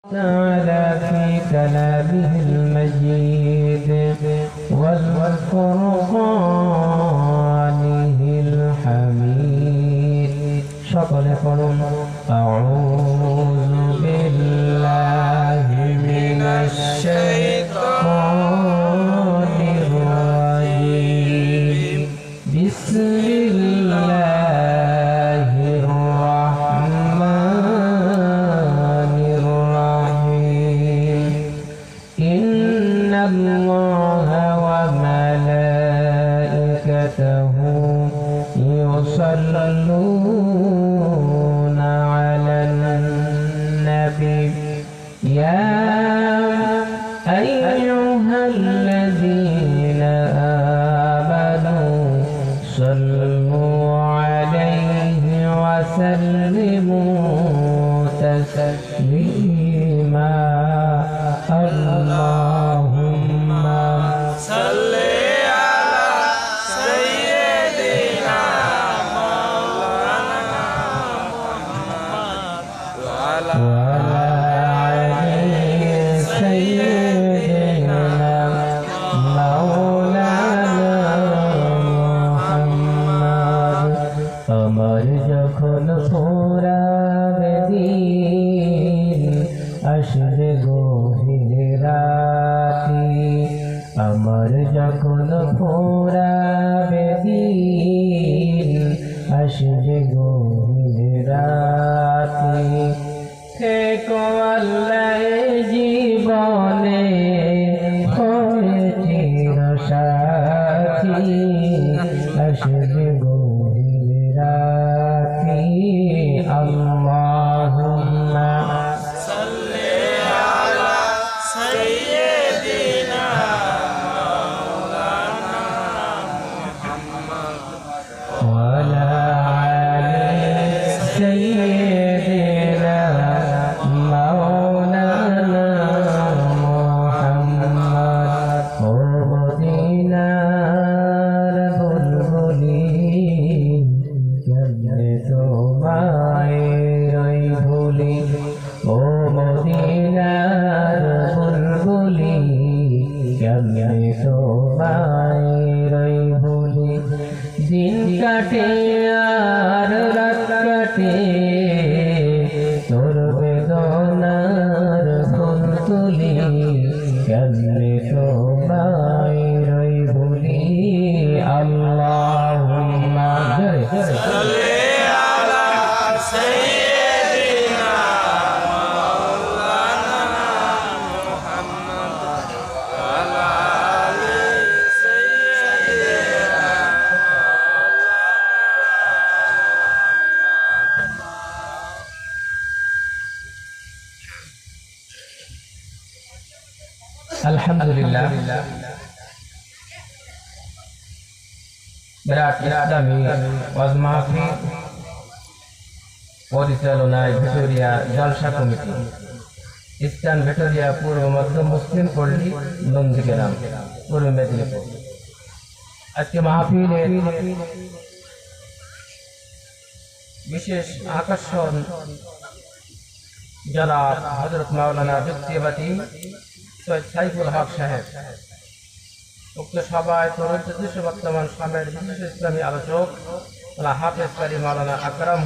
تعالى في كلامه المجيد والفرقانه الحميد شكر قلوب أعوذ بالله من الشيطان الرجيم بسم الله الرحمن الرحيم إن الله وملائكته يصلون على النبي يا أيها الذين آمنوا صلوا عليه وسلموا تسليما اللهم صل على سيدنا مولانا محمد وعلى آل سيدنا مولانا محمد আমার যখন ফোরাবে দিন আসবে গভীর রাতি আমার যখন ফোরাবে দিন আসবে গভীর রাতি থেকো আল্লাহ জীবনে করে চিরসাথী আসবে গভীর রাতি আল্লাহুম্মা صل على سيدنا مولانا محمد وعلى آل سيدنا مولانا محمد ও মদিনার বুলবুলি কেমনে তোমায় রই ভুলি ও মদিনার বুলবুলি কেমনে তোমায় রই ভুলি দিন কাটে আর রাত কাটে তোর বেদনার ফুল তুলি কেমনে তোমায় রই ভুলি আল্লাহুম্মা صل على سيدنا مولانا محمد وعلى آل سيدنا আলহামদুলিল্লাহ বিরাট ইসলামী ওয়াজ মাহফিল পরিচালনায় ভিক্টোরিয়া জলসা কমিটি ইস্টার্ন ভিক্টোরিয়া পূর্ব মধ্য মুসলিম পল্লী নন্দীগ্রাম পূর্ব মেদিনীপুর আজকে মাহফিলে বিশেষ আকর্ষণ জনাব হযরত মাওলানা যুক্তিবাদী সৈয়দ সাইফুল হক সাহেব উক্ত সভায় বর্তমান সময়ের বিশিষ্ট ইসলামী আলোচক হাফেজ কারি মাওলানা আকরাম